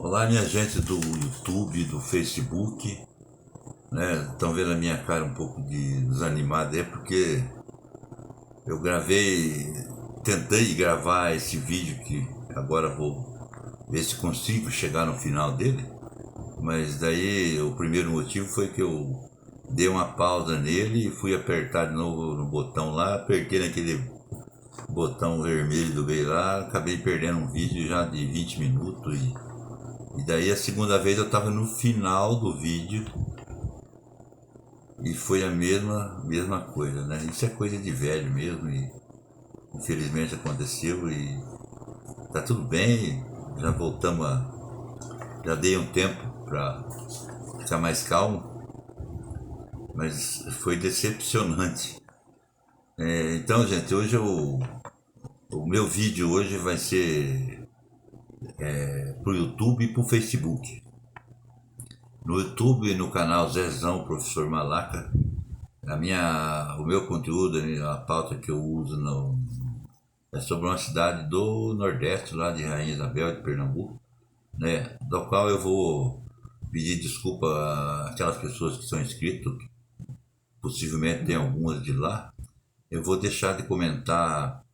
Olá, minha gente do YouTube, do Facebook, né? Estão vendo a minha cara um pouco desanimada, é porque eu tentei gravar esse vídeo que agora vou ver se consigo chegar no final dele, mas daí o primeiro motivo foi que eu dei uma pausa nele e fui apertar de novo no botão lá, apertei naquele botão vermelho do meio lá, acabei perdendo um vídeo já de 20 minutos e daí a segunda vez eu estava no final do vídeo e foi a mesma coisa, né? Isso é coisa de velho mesmo e infelizmente aconteceu e tá tudo bem, já voltamos já dei um tempo para ficar mais calmo, mas foi decepcionante. Então, gente, o meu vídeo hoje vai ser pro YouTube e pro Facebook. No YouTube, no canal Zezão Professor Malaca, o meu conteúdo, a pauta que eu uso é sobre uma cidade do Nordeste, lá de Rainha Isabel, de Pernambuco, né? Do qual eu vou pedir desculpa àquelas pessoas que são inscritas, possivelmente tem algumas de lá. Eu vou deixar de comentar,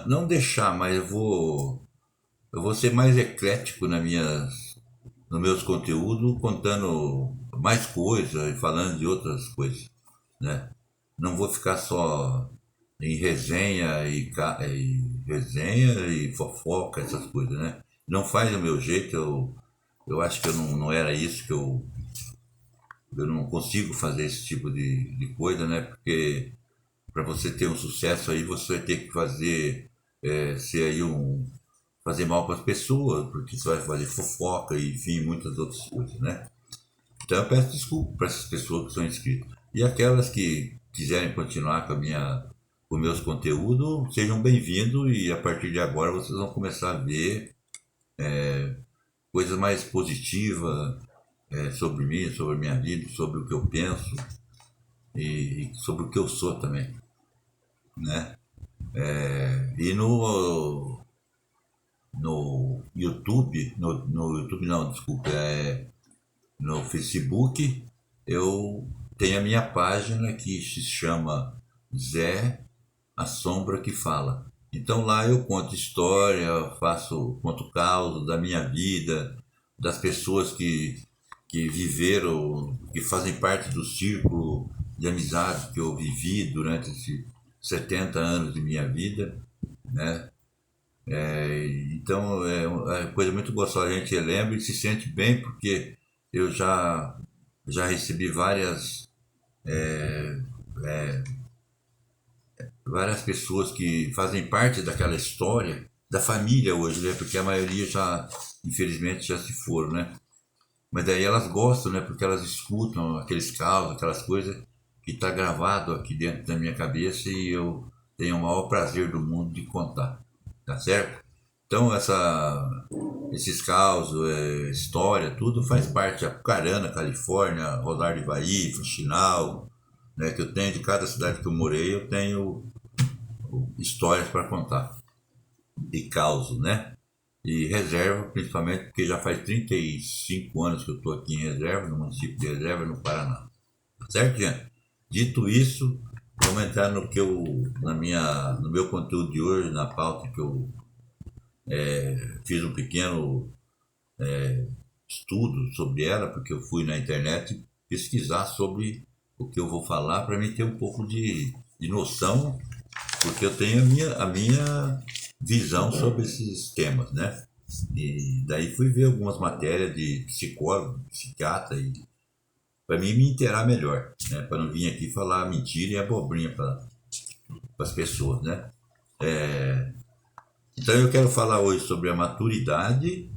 não deixar, mas eu vou ser mais eclético nos meus conteúdos, contando mais coisas e falando de outras coisas, né? Não vou ficar só em resenha e fofoca, essas coisas, né? Não faz do meu jeito, eu acho que eu não era isso, eu não consigo fazer esse tipo de coisa, né? Porque para você ter um sucesso aí, você vai ter que ser aí fazer mal para as pessoas, porque você vai fazer fofoca e, enfim, muitas outras coisas, né? Então eu peço desculpa para essas pessoas que são inscritas. E aquelas que quiserem continuar com meus conteúdos, sejam bem-vindos e a partir de agora vocês vão começar a ver coisas mais positivas sobre mim, sobre a minha vida, sobre o que eu penso e sobre o que eu sou também, né? E no YouTube, no YouTube não, desculpa, no Facebook, eu tenho a minha página que se chama Zé, a Sombra que Fala. Então lá eu conto história, conto caos da minha vida, das pessoas que viveram, que fazem parte do círculo de amizade que eu vivi durante esses 70 anos de minha vida, né? Então é uma coisa muito gostosa, a gente lembra e se sente bem porque eu já recebi várias pessoas que fazem parte daquela história, da família hoje, né? Porque a maioria já, infelizmente, já se foram, né? Mas daí elas gostam, né? Porque elas escutam aqueles casos, aquelas coisas que está gravado aqui dentro da minha cabeça e eu tenho o maior prazer do mundo de contar, tá certo? Então esses causos, história, tudo faz parte. Apucarana, Califórnia, Rolar de Ivaí, Faxinal, né? Que eu tenho de cada cidade que eu morei, eu tenho histórias para contar de causos, né? E reserva, principalmente porque já faz 35 anos que eu estou aqui em reserva, no município de Reserva, no Paraná. Certo, gente? Dito isso, vamos entrar no meu conteúdo de hoje, na pauta que eu fiz um pequeno estudo sobre ela, porque eu fui na internet pesquisar sobre o que eu vou falar para mim ter um pouco de noção, porque eu tenho a minha visão sobre esses temas, né? E daí fui ver algumas matérias de psicólogo, psiquiatra, e para mim me inteirar melhor, né? Para não vir aqui falar mentira e abobrinha para as pessoas, né? Então eu quero falar hoje sobre a maturidade,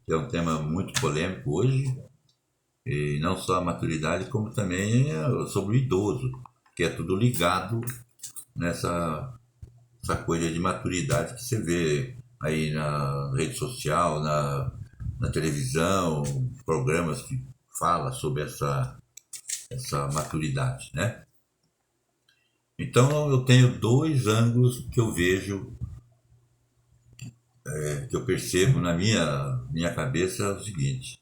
que é um tema muito polêmico hoje, e não só a maturidade, como também sobre o idoso, que é tudo ligado nessa essa coisa de maturidade que você vê aí na rede social, na televisão, programas que falam sobre essa maturidade, né? Então eu tenho dois ângulos que eu vejo que eu percebo na minha cabeça é o seguinte,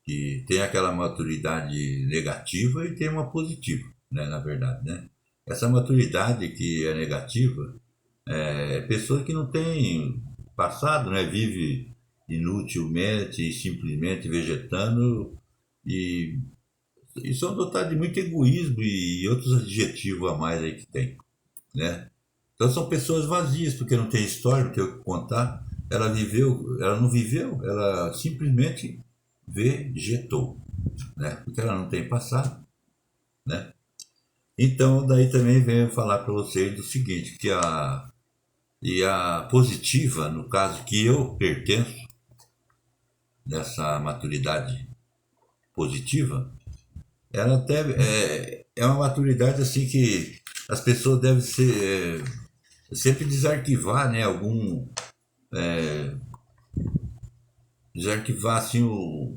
que tem aquela maturidade negativa e tem uma positiva, né, na verdade, né? Essa maturidade que é negativa é pessoa que não tem passado, né? Vive inutilmente e simplesmente vegetando e, e são dotados de muito egoísmo e outros adjetivos a mais aí que tem, né? Então são pessoas vazias, porque não tem história, não tem o que contar. Ela não viveu, ela simplesmente vegetou, né? Porque ela não tem passado, né? Então daí também venho falar para vocês do seguinte, e a positiva, no caso que eu pertenço, dessa maturidade positiva, ela até é uma maturidade assim que as pessoas devem sempre desarquivar, né? Desarquivar assim o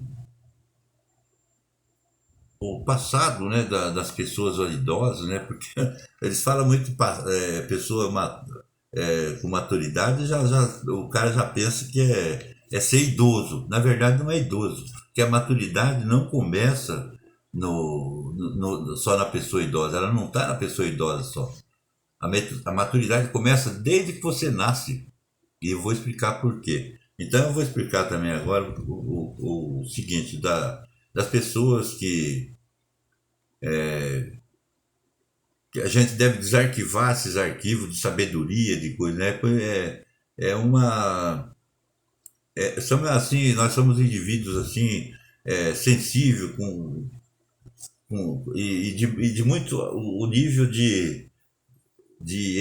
passado, né? Das pessoas idosas, né? Porque eles falam muito pessoa com maturidade, o cara já pensa que é ser idoso. Na verdade, não é idoso, porque a maturidade não começa só na pessoa idosa, ela não está na pessoa idosa só. A maturidade começa desde que você nasce, e eu vou explicar por quê. Então, eu vou explicar também agora o seguinte: das pessoas que a gente deve desarquivar esses arquivos de sabedoria, de coisa, né? É uma. Somos assim, nós somos indivíduos assim, sensíveis e de muito o nível de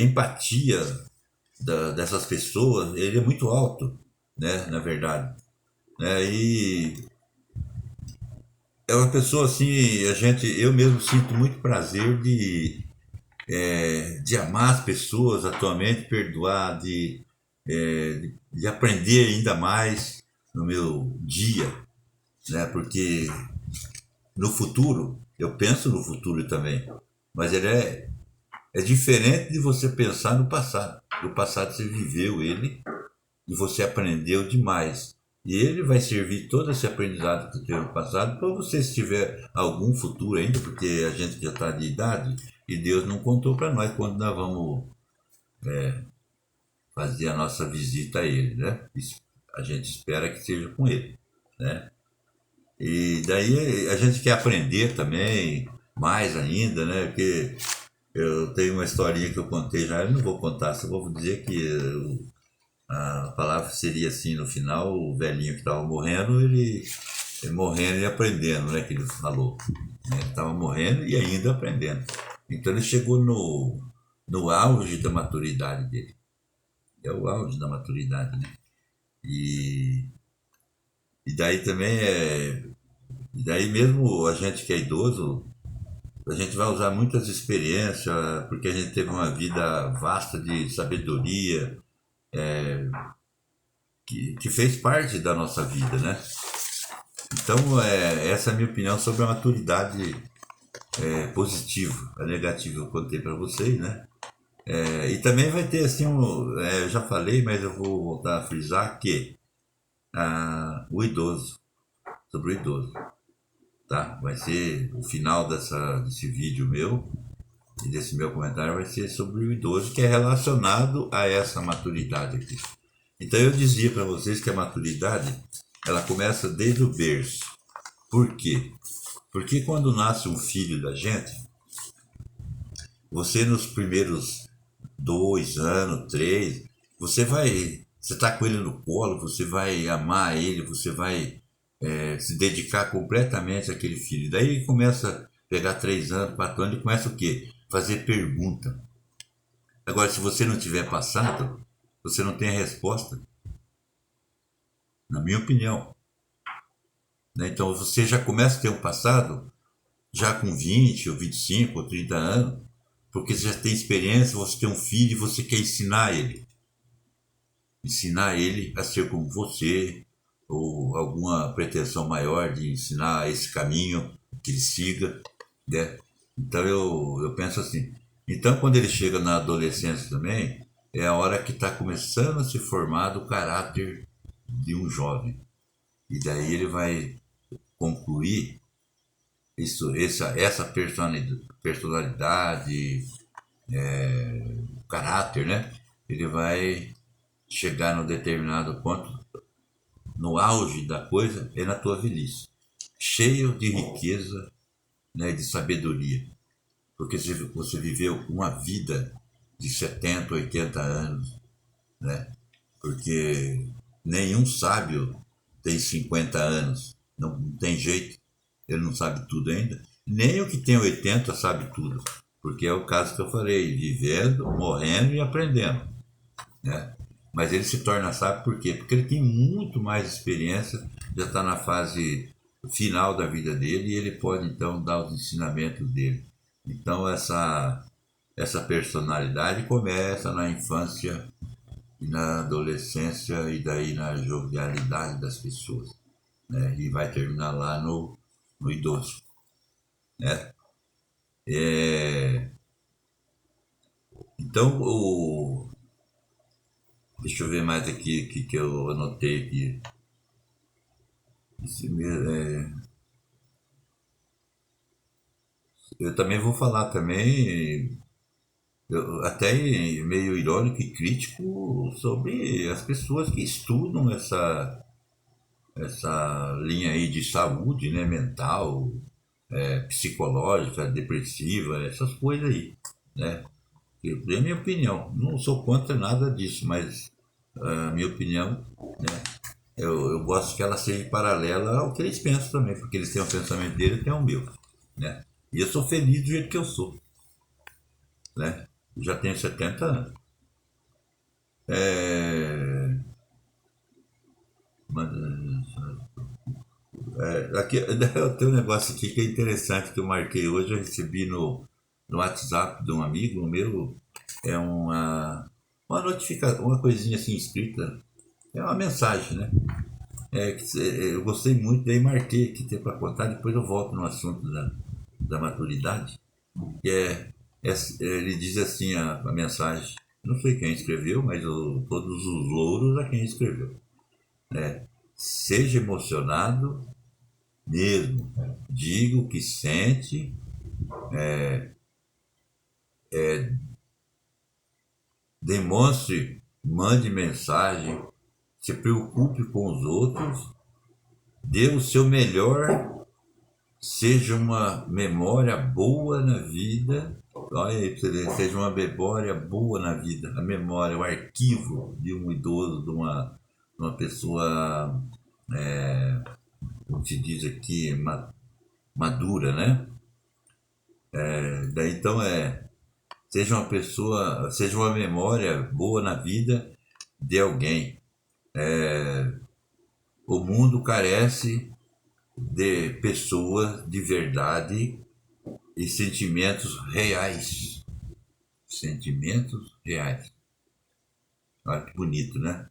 empatia dessas pessoas, ele é muito alto, né, na verdade, né, e é uma pessoa assim, eu mesmo sinto muito prazer de amar as pessoas atualmente, perdoar, de aprender ainda mais no meu dia, né, porque no futuro, eu penso no futuro também, mas é diferente de você pensar no passado. No passado você viveu ele e você aprendeu demais. E ele vai servir todo esse aprendizado que você teve no passado para você, se tiver algum futuro ainda, porque a gente já está de idade e Deus não contou para nós quando nós vamos fazer a nossa visita a ele, né? A gente espera que seja com ele, né? E daí a gente quer aprender também, mais ainda, né? Porque eu tenho uma historinha que eu contei já, eu não vou contar, só vou dizer que a palavra seria assim no final, o velhinho que estava morrendo, ele morrendo e aprendendo, né? Que ele falou. Né? Ele estava morrendo e ainda aprendendo. Então ele chegou no auge da maturidade dele. É o auge da maturidade, né? E, e daí também e daí mesmo a gente que é idoso, a gente vai usar muitas experiências, porque a gente teve uma vida vasta de sabedoria, que fez parte da nossa vida, né? Então, essa é a minha opinião sobre a maturidade positiva. A negativa eu contei para vocês, né? E também vai ter assim, eu já falei, mas eu vou voltar a frisar que o idoso, sobre o idoso, tá? Vai ser o final desse vídeo meu e desse meu comentário vai ser sobre o idoso, que é relacionado a essa maturidade aqui. Então eu dizia para vocês que a maturidade ela começa desde o berço. Por quê? Porque quando nasce um filho da gente, você nos primeiros 2 anos, 3, você tá com ele no colo, você vai amar ele, você vai se dedicar completamente àquele filho. Daí ele começa a pegar 3 anos, 4 anos, e começa o quê? Fazer pergunta. Agora, se você não tiver passado, você não tem a resposta, na minha opinião. Né? Então você já começa a ter um passado, já com 20 ou 25 ou 30 anos, porque você já tem experiência, você tem um filho e você quer ensinar ele. Ensinar ele a ser como você, ou alguma pretensão maior de ensinar esse caminho que ele siga, né? Então eu penso assim. Então quando ele chega na adolescência também, é a hora que está começando a se formar o caráter de um jovem. E daí ele vai concluir essa personalidade, caráter, né? Ele vai chegar num determinado ponto, no auge da coisa, é na tua velhice, cheio de riqueza, né, de sabedoria. Porque se você viveu uma vida de 70, 80 anos, né? Porque nenhum sábio tem 50 anos, não tem jeito, ele não sabe tudo ainda. Nem o que tem 80 sabe tudo, porque é o caso que eu falei, vivendo, morrendo e aprendendo, né? Mas ele se torna sábio por quê? Porque ele tem muito mais experiência, já está na fase final da vida dele e ele pode então dar os ensinamentos dele. Então essa personalidade começa na infância e na adolescência e daí na jovialidade das pessoas, né? E vai terminar lá no idoso, né? É, então, deixa eu ver mais aqui que eu anotei aqui. Eu também vou falar também, até meio irônico e crítico, sobre as pessoas que estudam essa linha aí de saúde, né, mental, psicológica, depressiva, essas coisas aí, né? É a minha opinião. Não sou contra nada disso, mas a minha opinião, né, eu gosto que ela seja paralela ao que eles pensam também, porque eles têm o pensamento dele e têm o meu, né? E eu sou feliz do jeito que eu sou, né? Eu já tenho 70 anos. É, mas, aqui, tem um negócio aqui que é interessante que eu marquei hoje, eu recebi no WhatsApp de um amigo meu, é uma notificação, uma coisinha assim escrita, é uma mensagem, né? Eu gostei muito, daí marquei aqui para contar, depois eu volto no assunto da maturidade, que ele diz assim a mensagem, não sei quem escreveu, mas todos os louros a quem escreveu, né? Seja emocionado mesmo, diga o que sente, demonstre, mande mensagem, se preocupe com os outros, dê o seu melhor, seja uma memória boa na vida. Olha aí, seja uma memória boa na vida. A memória, o arquivo de um idoso, de uma pessoa, como se diz aqui, madura, né? Daí então seja uma pessoa, seja uma memória boa na vida de alguém. O mundo carece de pessoas de verdade e sentimentos reais. Sentimentos reais. Olha que bonito, né?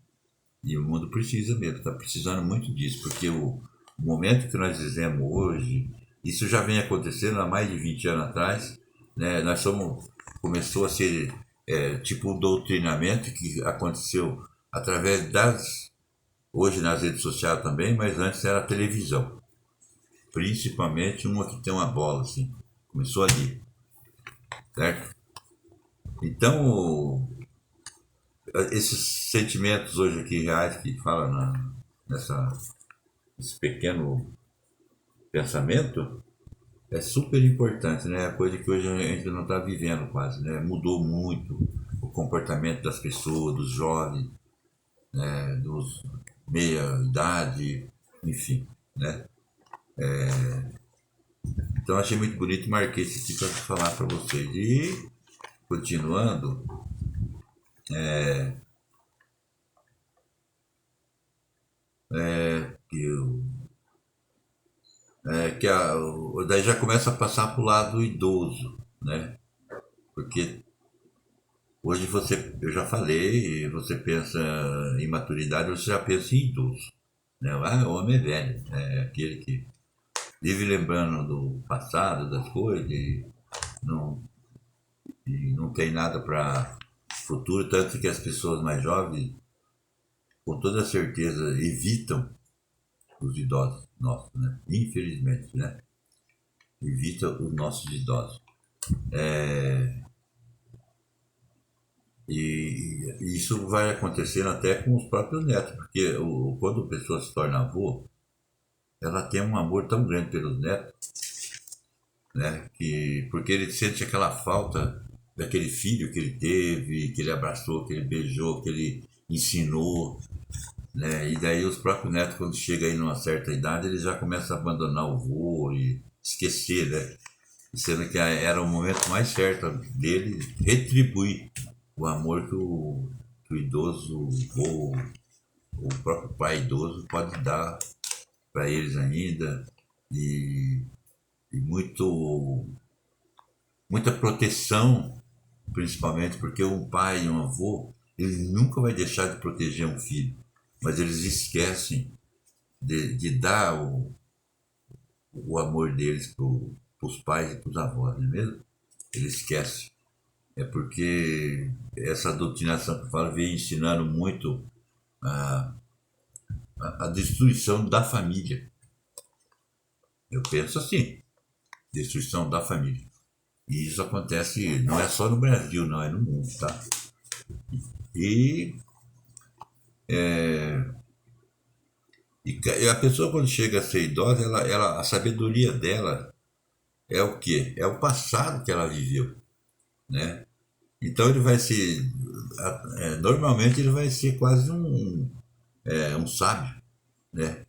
E o mundo precisa mesmo, está precisando muito disso, porque o momento que nós vivemos hoje, isso já vem acontecendo há mais de 20 anos atrás, né? Começou a ser tipo um doutrinamento que aconteceu através hoje nas redes sociais também, mas antes era a televisão, principalmente uma que tem uma bola assim, começou ali, certo? Então, esses sentimentos hoje aqui reais que fala nesse pequeno pensamento é super importante, né? A coisa que hoje a gente não está vivendo quase, né? Mudou muito o comportamento das pessoas, dos jovens, né? Dos meia idade, enfim, né? Então achei muito bonito e marquei esse aqui para falar para vocês. E continuando, que daí já começa a passar para o lado idoso, né? Porque hoje eu já falei, você pensa em maturidade, você já pensa em idoso, né? Ah, o homem é velho, né? É aquele que vive lembrando do passado, das coisas, não, e não tem nada para futuro, tanto que as pessoas mais jovens, com toda certeza, evitam os idosos nossos, né? Infelizmente, né? Evita os nossos idosos. E isso vai acontecendo até com os próprios netos, porque quando a pessoa se torna avô, ela tem um amor tão grande pelos netos, né? Porque ele sente aquela falta daquele filho que ele teve, que ele abraçou, que ele beijou, que ele ensinou, né? E daí os próprios netos, quando chegam aí numa certa idade, eles já começam a abandonar o vô e esquecer, né? Sendo que era o momento mais certo dele retribuir o amor que o idoso ou o próprio pai idoso pode dar para eles ainda e, e muita proteção, principalmente porque um pai e um avô, ele nunca vai deixar de proteger um filho, mas eles esquecem de dar o amor deles para os pais e para os avós, não é mesmo? Eles esquecem. É porque essa doutrinação que eu falo vem ensinando muito a, a destruição da família. Eu penso assim, destruição da família. E isso acontece, não é só no Brasil, não, é no mundo, tá? E, e a pessoa quando chega a ser idosa, a sabedoria dela é o quê? É o passado que ela viveu, né? Então ele vai ser, normalmente ele vai ser quase um sábio, né?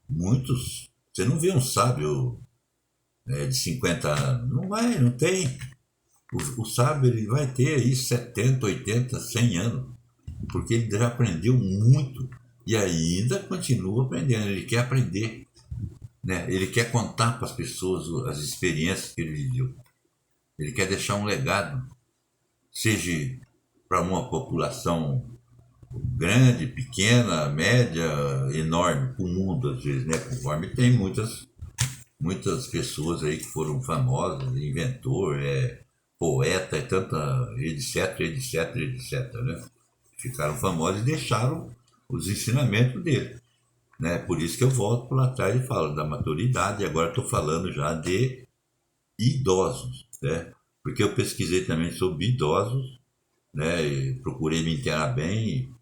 Muitos, você não vê um sábio de 50 anos, não vai, não tem. O sábio ele vai ter aí 70, 80, 100 anos, porque ele já aprendeu muito e ainda continua aprendendo, ele quer aprender, né? Ele quer contar para as pessoas as experiências que ele viveu, ele quer deixar um legado, seja para uma população grande, pequena, média, enorme, para o mundo às vezes, né? Conforme tem muitas pessoas aí que foram famosas, inventor, poeta, e tanta, etc, etc, etc, né? Ficaram famosos e deixaram os ensinamentos dele, né? Por isso que eu volto para lá atrás e falo da maturidade, e agora estou falando já de idosos, né? Porque eu pesquisei também sobre idosos, né? E procurei me inteirar bem,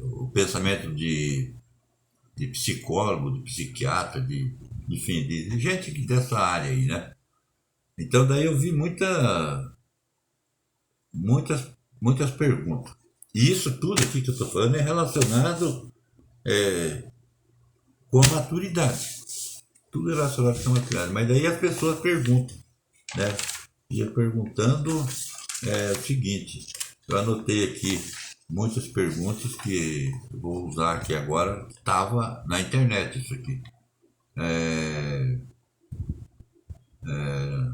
o pensamento de psicólogo, de psiquiatra, enfim, de gente dessa área aí, né? Então daí eu vi muitas perguntas. E isso tudo aqui que eu estou falando é relacionado com a maturidade. Tudo relacionado com a maturidade. Mas daí as pessoas perguntam, né? Ia perguntando o seguinte, eu anotei aqui muitas perguntas que eu vou usar aqui agora, estava na internet isso aqui.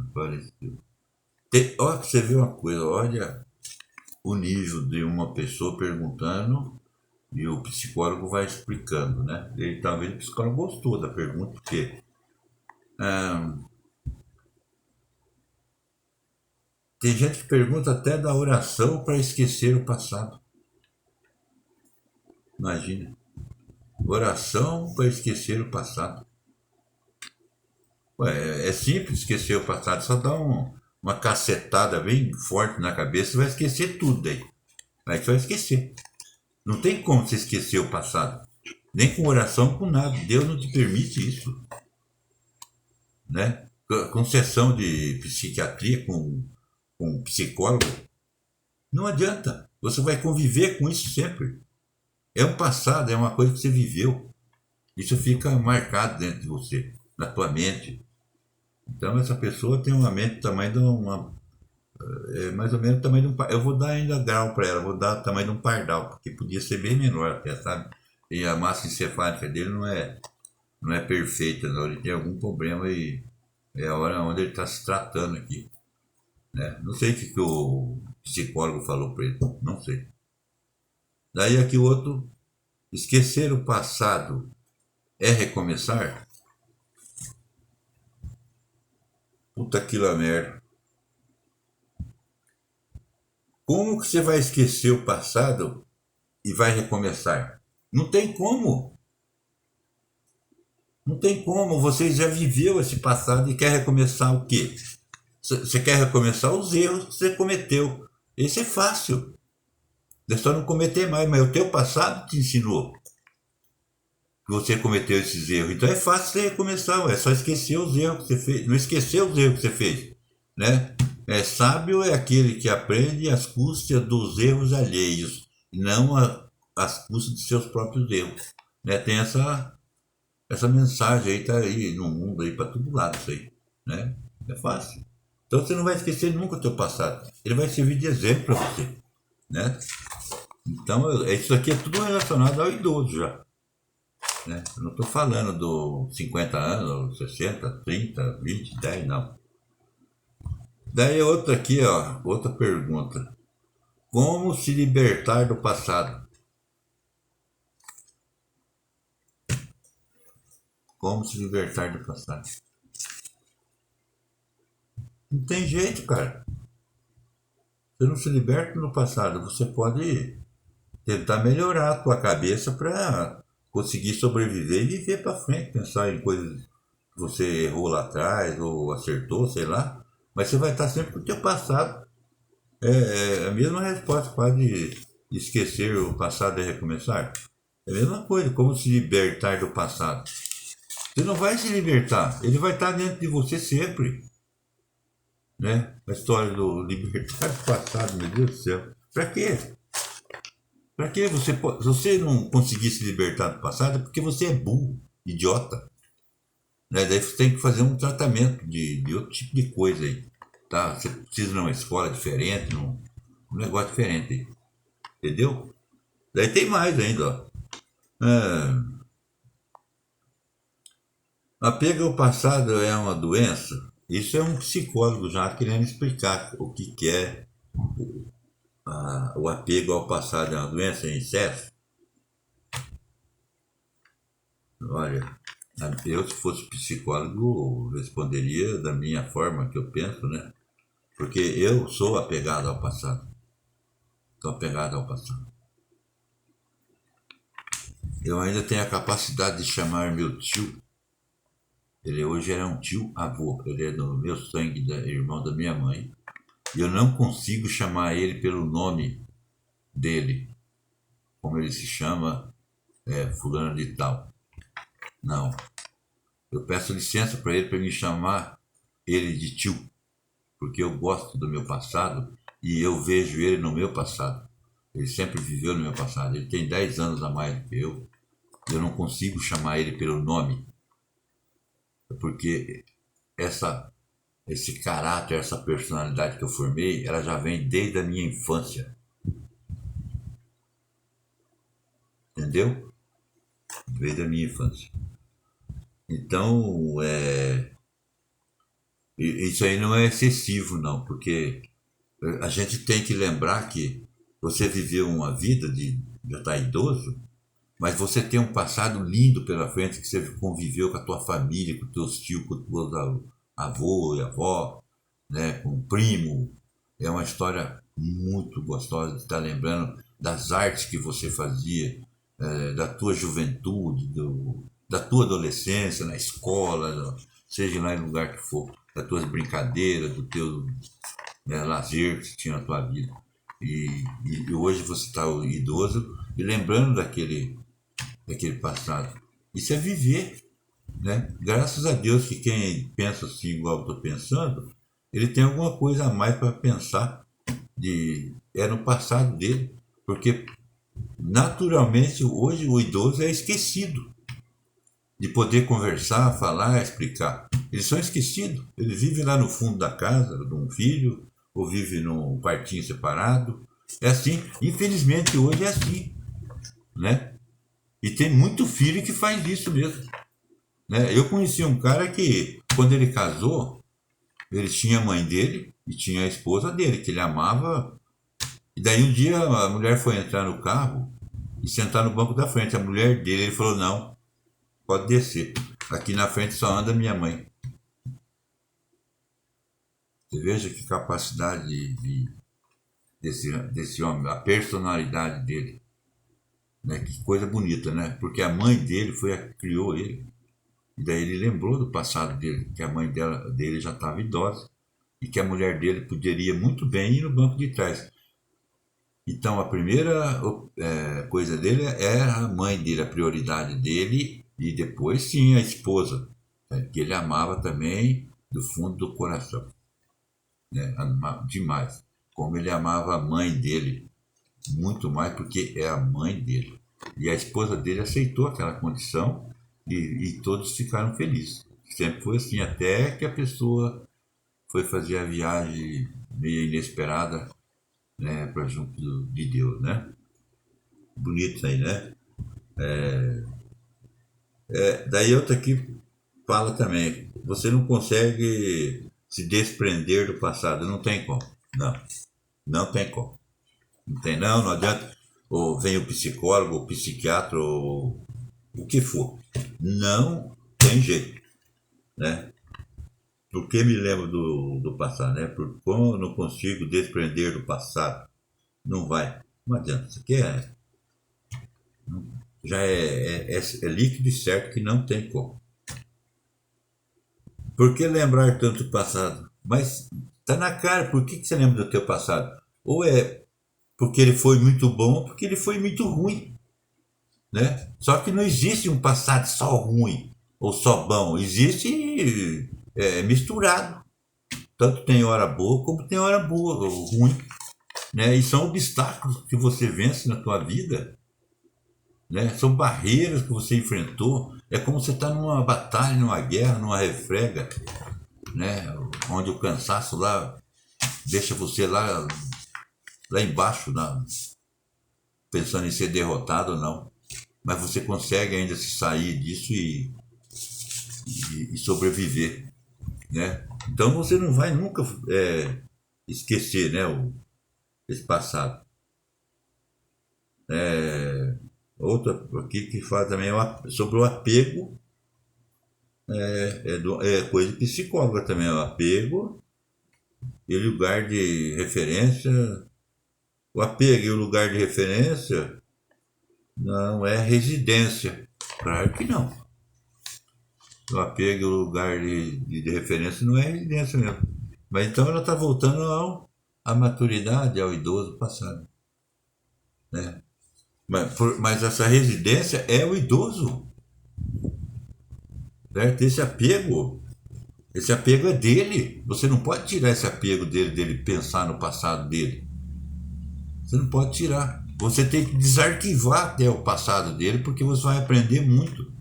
Apareceu. Olha, você vê uma coisa, olha o nível de uma pessoa perguntando e o psicólogo vai explicando, né? E talvez o psicólogo gostou da pergunta, porque tem gente que pergunta até da oração para esquecer o passado. Imagina, oração para esquecer o passado. Ué, é simples esquecer o passado, só dá uma cacetada bem forte na cabeça e vai esquecer tudo daí. Aí você vai esquecer. Não tem como você esquecer o passado. Nem com oração, com nada. Deus não te permite isso, né? Com sessão de psiquiatria, com psicólogo, não adianta. Você vai conviver com isso sempre. É um passado, é uma coisa que você viveu. Isso fica marcado dentro de você, na tua mente. Então essa pessoa tem uma mente do tamanho de mais ou menos o tamanho de um. Eu vou dar ainda grau para ela, vou dar o tamanho de um pardal, porque podia ser bem menor até, sabe? E a massa encefálica dele não é perfeita, não. Ele tem algum problema e é a hora onde ele está se tratando aqui, né? Não sei o que o psicólogo falou para ele, não sei. Daí aqui o outro, esquecer o passado é recomeçar? Puta que lá merda. Como que você vai esquecer o passado e vai recomeçar? Não tem como. Não tem como. Você já viveu esse passado e quer recomeçar o quê? Você quer recomeçar os erros que você cometeu. Esse é fácil. É só não cometer mais, mas o teu passado te ensinou que você cometeu esses erros. Então é fácil você recomeçar, é só esquecer os erros que você fez. Não esquecer os erros que você fez, né? Sábio é aquele que aprende às custas dos erros alheios, não às custas de seus próprios erros. Né? Tem essa mensagem aí, tá aí no mundo aí para todo lado isso aí, né? É fácil. Então você não vai esquecer nunca o teu passado. Ele vai servir de exemplo para você, né? Então isso aqui é tudo relacionado ao idoso já, né? Eu não estou falando dos 50 anos, 60, 30, 20, 10, não. Daí outra aqui, ó, outra pergunta. Como se libertar do passado? Como se libertar do passado? Não tem jeito, cara. Você não se liberta do passado. Você pode tentar melhorar a tua cabeça para conseguir sobreviver e viver para frente, pensar em coisas que você errou lá atrás ou acertou, sei lá. Mas você vai estar sempre com o teu passado. É a mesma resposta quase de esquecer o passado e recomeçar. É a mesma coisa, como se libertar do passado. Você não vai se libertar, ele vai estar dentro de você sempre. Né? A história do libertar do passado, meu Deus do céu. Pra quê? Pra quê? Se você não conseguir se libertar do passado é porque você é burro, idiota. Né? Daí você tem que fazer um tratamento de outro tipo de coisa aí. Tá? Você precisa de uma escola diferente, um negócio diferente aí. Entendeu? Daí tem mais ainda, ó. Apego ao passado é uma doença? Isso é um psicólogo já querendo explicar o que é o apego ao passado é uma doença em excesso. Olha, eu se fosse psicólogo responderia da minha forma que eu penso, né? Porque eu sou apegado ao passado. Estou apegado ao passado. Eu ainda tenho a capacidade de chamar meu tio. Ele hoje era um tio avô. Ele é do meu sangue, irmão da minha mãe. E eu não consigo chamar ele pelo nome dele, como ele se chama, fulano de tal. Não. Eu peço licença para ele me chamar ele de tio, porque eu gosto do meu passado e eu vejo ele no meu passado. Ele sempre viveu no meu passado. Ele tem 10 anos a mais do que eu. E eu não consigo chamar ele pelo nome, porque esse caráter, essa personalidade que eu formei, ela já vem desde a minha infância. Entendeu? Desde a minha infância. Então, isso aí não é excessivo, não, porque a gente tem que lembrar que você viveu uma vida de já estar idoso, mas você tem um passado lindo pela frente que você conviveu com a tua família, com teus tios, com teus avô e avó, né, com o primo. É uma história muito gostosa de estar lembrando das artes que você fazia, da tua juventude, da tua adolescência, na escola, seja lá em lugar que for, das tuas brincadeiras, do teu lazer que você tinha na tua vida. E hoje você está idoso e lembrando daquele passado. Isso é viver, né? Graças a Deus que quem pensa assim igual eu estou pensando, ele tem alguma coisa a mais para pensar no passado dele, porque naturalmente hoje o idoso é esquecido de poder conversar, falar, explicar. Eles são esquecidos. Eles vivem lá no fundo da casa de um filho, ou vivem num quartinho separado. É assim. Infelizmente hoje é assim, né? E tem muito filho que faz isso mesmo. Né? Eu conheci um cara que, quando ele casou, ele tinha a mãe dele e tinha a esposa dele, que ele amava. E daí um dia a mulher foi entrar no carro e sentar no banco da frente. A mulher dele, ele falou, não, pode descer. Aqui na frente só anda minha mãe. Você veja que capacidade de desse homem, a personalidade dele. Né? Que coisa bonita, né? Porque a mãe dele foi a que criou ele. E daí ele lembrou do passado dele, que a mãe dele já estava idosa e que a mulher dele poderia muito bem ir no banco de trás. Então a primeira coisa dele era a mãe dele, a prioridade dele, e depois sim a esposa, né? Que ele amava também do fundo do coração, né? Amava demais. Como ele amava a mãe dele, muito mais porque é a mãe dele. E a esposa dele aceitou aquela condição e todos ficaram felizes. Sempre foi assim, até que a pessoa foi fazer a viagem meio inesperada, né, para junto de Deus, né? Bonito isso aí, né? Daí outra aqui fala também, você não consegue se desprender do passado, não tem como. Não, não tem como. Não tem não adianta. Ou vem o psicólogo, o psiquiatra, ou o que for. Não tem jeito, né? Porque me lembro do passado, né? Por como eu não consigo desprender do passado, não vai. Não adianta. Isso aqui já é líquido e certo que não tem como. Por que lembrar tanto do passado? Mas tá na cara, por que você lembra do teu passado? Ou é porque ele foi muito bom, ou porque ele foi muito ruim, né? Só que não existe um passado só ruim ou só bom, existe misturado. Tanto tem hora boa como tem hora boa ou ruim, né? E são obstáculos que você vence na tua vida, né? São barreiras que você enfrentou. É como você está numa batalha, numa guerra, numa refrega, né? Onde o cansaço lá deixa você lá embaixo, pensando em ser derrotado ou não. Mas você consegue ainda se sair disso e sobreviver, né? Então você não vai nunca esquecer, né, esse passado. Outra aqui que fala também sobre o apego, é coisa psicóloga também, o apego e lugar de referência. O apego e o lugar de referência não é residência. Claro que não. O apego e o lugar de referência não é residência mesmo. Mas então ela está voltando à maturidade, ao idoso passado, né? Mas essa residência é o idoso, certo? Esse apego é dele. Você não pode tirar esse apego dele pensar no passado dele. Você não pode tirar. Você tem que desarquivar até o passado dele, porque você vai aprender muito.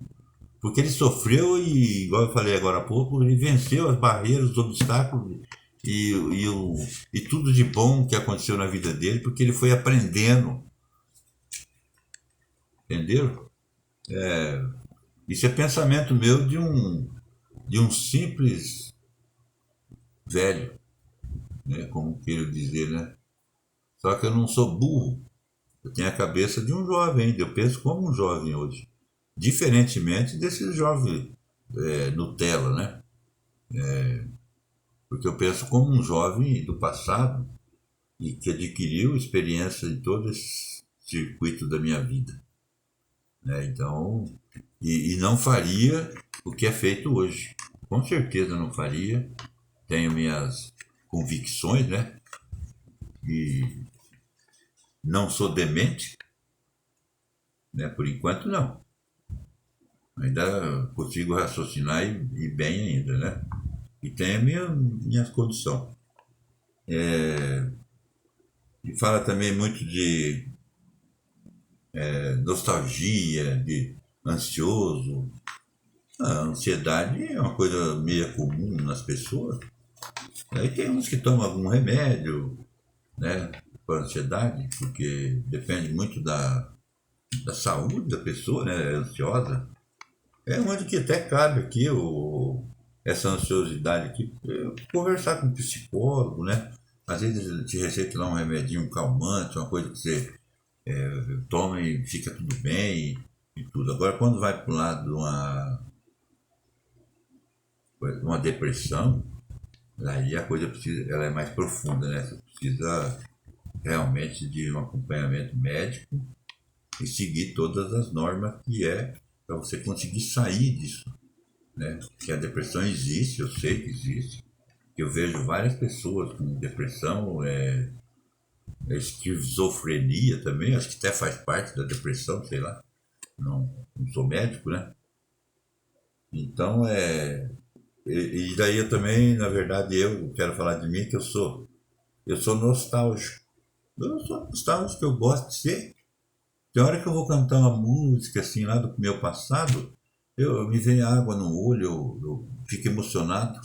Porque ele sofreu e, igual eu falei agora há pouco, ele venceu as barreiras, os obstáculos e tudo de bom que aconteceu na vida dele, porque ele foi aprendendo. Entenderam? Isso é pensamento meu de um simples velho, né? Como quero dizer, né? Só que eu não sou burro. Eu tenho a cabeça de um jovem ainda. Eu penso como um jovem hoje. Diferentemente desses jovens Nutella, né? Porque eu penso como um jovem do passado e que adquiriu experiência em todo esse circuito da minha vida, né? Então, e não faria o que é feito hoje. Com certeza não faria. Tenho minhas convicções, né? E não sou demente, né? Por enquanto não. Ainda consigo raciocinar e bem ainda, né? E tenho minhas condições. E fala também muito de nostalgia, de ansioso. A ansiedade é uma coisa meio comum nas pessoas. Aí tem uns que tomam algum remédio, né, para ansiedade, porque depende muito da saúde da pessoa, né, é ansiosa. É onde que até cabe aqui essa ansiosidade aqui, conversar com um psicólogo, né? Às vezes ele te receita lá um remedinho, um calmante, uma coisa que você toma e fica tudo bem e tudo. Agora, quando vai para o lado de uma depressão, aí a coisa ela é mais profunda, né? Você precisa realmente de um acompanhamento médico e seguir todas as normas que é para você conseguir sair disso, né? Que a depressão existe, eu sei que existe. Eu vejo várias pessoas com depressão, esquizofrenia também, acho que até faz parte da depressão, sei lá. Não sou médico, né? Então e daí eu também, na verdade, eu quero falar de mim que eu sou nostálgico. Eu sou nostálgico, eu gosto de ser. Tem hora que eu vou cantar uma música assim lá do meu passado, me vem água no olho, eu fico emocionado,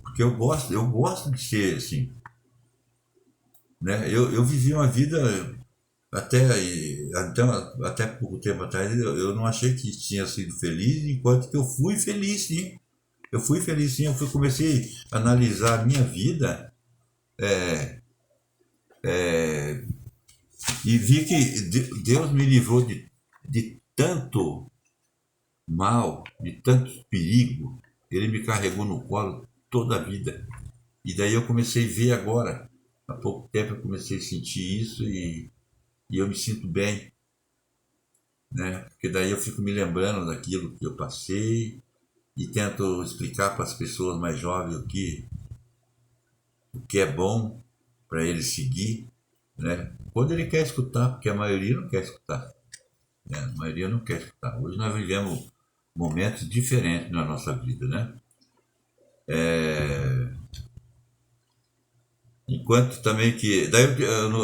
porque eu gosto de ser assim, né? Eu vivi uma vida até, até, até pouco tempo atrás, eu não achei que tinha sido feliz, enquanto que eu fui feliz, sim. Eu fui feliz, sim. Comecei a analisar a minha vida e vi que Deus me livrou de tanto mal, de tanto perigo. Ele me carregou no colo toda a vida. E daí eu comecei a ver agora. Há pouco tempo eu comecei a sentir isso e eu me sinto bem, né? Porque daí eu fico me lembrando daquilo que eu passei e tento explicar para as pessoas mais jovens o que é bom para eles seguir, né? Quando ele quer escutar, porque a maioria não quer escutar, né? A maioria não quer escutar. Hoje nós vivemos momentos diferentes na nossa vida, né? Enquanto também que. Daí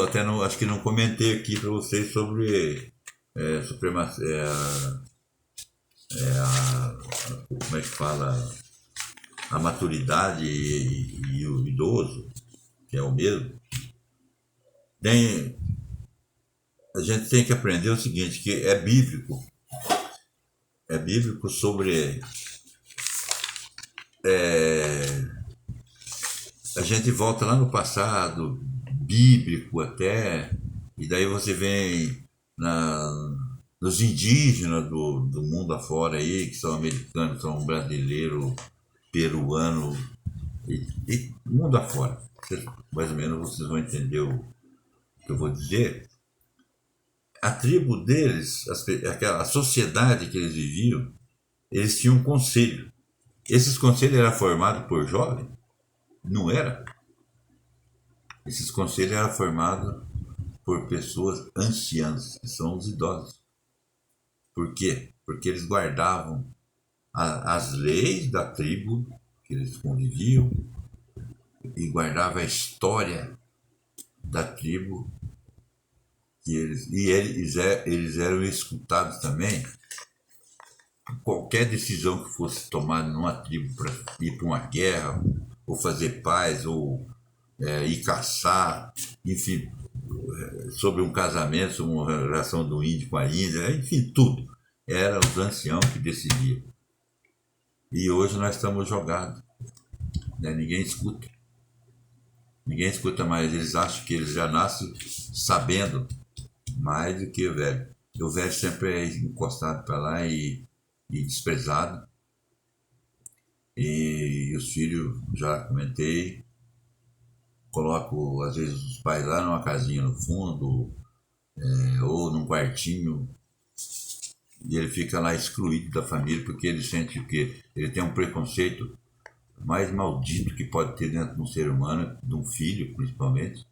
até não, acho que não comentei aqui para vocês sobre supremacia. Como é que fala? A maturidade e o idoso, que é o mesmo. Tem, a gente tem que aprender o seguinte, que é bíblico sobre a gente volta lá no passado, bíblico até, e daí você vem nos indígenas do mundo afora aí, que são americanos, são brasileiros, peruano e mundo afora. Mais ou menos vocês vão entender o que eu vou dizer. A tribo deles, a sociedade que eles viviam, eles tinham um conselho. Esses conselhos eram formados por jovens? Não era. Esses conselhos eram formados por pessoas anciãs, que são os idosos. Por quê? Porque eles guardavam as leis da tribo que eles conviviam e guardavam a história da tribo eles eram escutados também. Qualquer decisão que fosse tomada numa tribo para ir para uma guerra, ou fazer paz, ou ir caçar, enfim, sobre um casamento, sobre uma relação do índio com a Índia, enfim, tudo. Era os anciãos que decidiam. E hoje nós estamos jogados, né? Ninguém escuta. Ninguém escuta mais. Eles acham que eles já nascem sabendo mais do que o velho. E o velho sempre é encostado para lá e desprezado. E os filhos, já comentei, coloco às vezes os pais lá numa casinha no fundo, ou num quartinho, e ele fica lá excluído da família porque ele sente o quê? Ele tem um preconceito mais maldito que pode ter dentro de um ser humano, de um filho principalmente,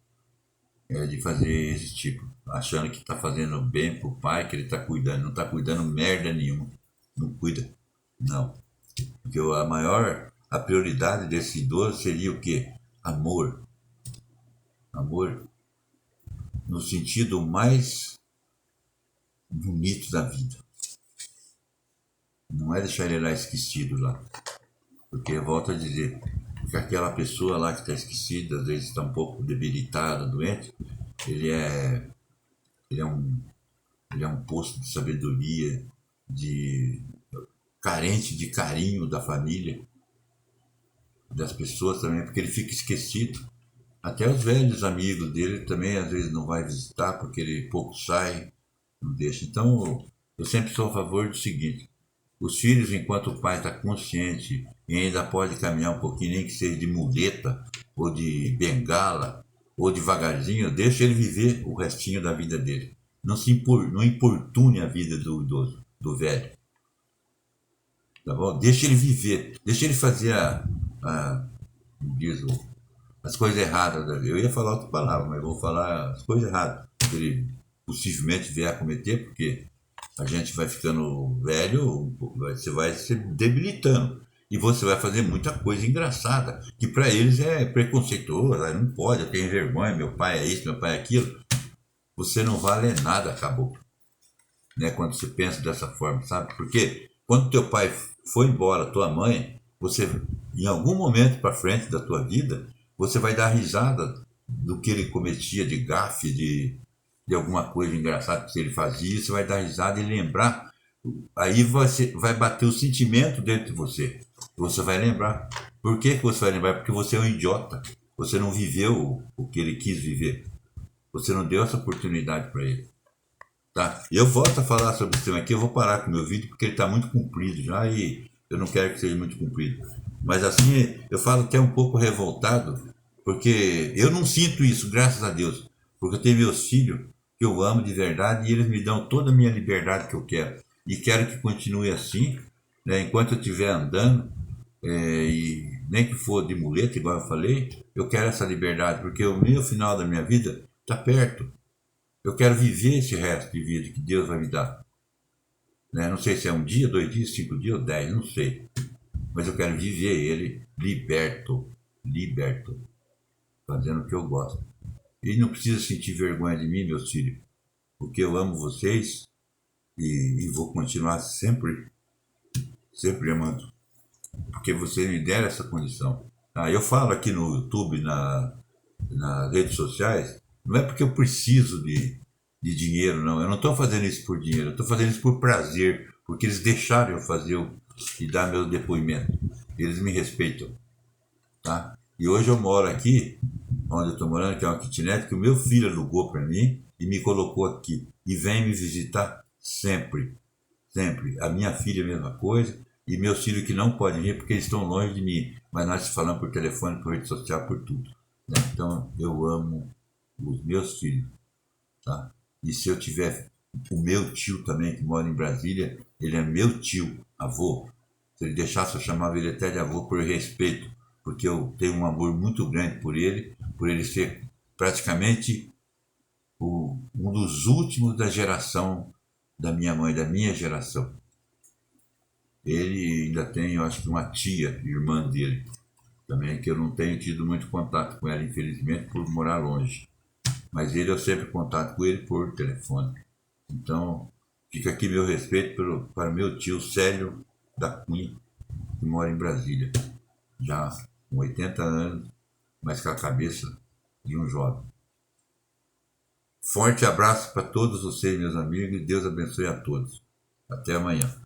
de fazer esse tipo, achando que está fazendo bem pro pai, que ele está cuidando, não está cuidando merda nenhuma, não cuida, não. Porque a prioridade desse idoso seria o quê? Amor. Amor no sentido mais bonito da vida. Não é deixar ele lá esquecido lá. Porque eu volto a dizer, porque aquela pessoa lá que está esquecida, às vezes está um pouco debilitada, doente, ele é, ele é um poço de sabedoria, de carente de carinho da família, das pessoas também, porque ele fica esquecido. Até os velhos amigos dele também às vezes não vai visitar porque ele pouco sai, não deixa. Então eu sempre sou a favor do seguinte: os filhos, enquanto o pai está consciente e ainda pode caminhar um pouquinho, nem que seja de muleta ou de bengala, ou devagarzinho, deixa ele viver o restinho da vida dele. Não importune a vida do idoso, do velho. Tá bom? Deixa ele viver, deixa ele fazer diz as coisas erradas da vida. Eu ia falar outra palavra, mas vou falar as coisas erradas que ele possivelmente vier a cometer, porque a gente vai ficando velho, você vai se debilitando. E você vai fazer muita coisa engraçada, que para eles é preconceituoso, não pode, eu tenho vergonha, meu pai é isso, meu pai é aquilo. Você não vale nada, acabou. Né? Quando você pensa dessa forma, sabe? Porque quando teu pai foi embora, tua mãe, você, em algum momento para frente da tua vida, você vai dar risada do que ele cometia de gafe, de alguma coisa engraçada que ele fazia, você vai dar risada e lembrar. Aí você vai bater o sentimento dentro de você. Você vai lembrar. Por que você vai lembrar? Porque você é um idiota. Você não viveu o que ele quis viver. Você não deu essa oportunidade para ele. Tá? E eu volto a falar sobre esse tema aqui, eu vou parar com o meu vídeo porque ele está muito comprido já e eu não quero que seja muito comprido. Mas assim, eu falo até um pouco revoltado, porque eu não sinto isso, graças a Deus. Porque eu tenho meus filhos que eu amo de verdade e eles me dão toda a minha liberdade que eu quero. E quero que continue assim, né, enquanto eu estiver andando, e nem que for de muleta, igual eu falei, eu quero essa liberdade, porque o meu final da minha vida está perto. Eu quero viver esse resto de vida que Deus vai me dar. Né? Não sei se é um dia, 2 dias, 5 dias ou 10, não sei. Mas eu quero viver ele liberto, liberto, fazendo o que eu gosto. E não precisa sentir vergonha de mim, meus filhos, porque eu amo vocês e vou continuar sempre, sempre amando, porque vocês me deram essa condição. Eu falo aqui no YouTube, nas redes sociais, não é porque eu preciso de dinheiro, não. Eu não estou fazendo isso por dinheiro, eu estou fazendo isso por prazer, porque eles deixaram eu fazer e dar meu depoimento. Eles me respeitam, tá? E hoje eu moro aqui, onde eu estou morando, que é uma kitnet, que o meu filho alugou para mim e me colocou aqui. E vem me visitar sempre, sempre. A minha filha, a mesma coisa. E meus filhos que não podem vir porque eles estão longe de mim. Mas nós falamos por telefone, por rede social, por tudo. Né? Então eu amo os meus filhos. Tá? E se eu tiver o meu tio também, que mora em Brasília, ele é meu tio, avô. Se ele deixasse, eu chamava ele até de avô por respeito, porque eu tenho um amor muito grande por ele ser praticamente um dos últimos da geração da minha mãe, da minha geração. Ele ainda tem, eu acho que uma tia, irmã dele, também, que eu não tenho tido muito contato com ela, infelizmente, por morar longe. Mas ele, eu sempre contato com ele por telefone. Então, fica aqui meu respeito para meu tio Célio da Cunha, que mora em Brasília, já com 80 anos, mas com a cabeça de um jovem. Forte abraço para todos vocês, meus amigos, e Deus abençoe a todos. Até amanhã.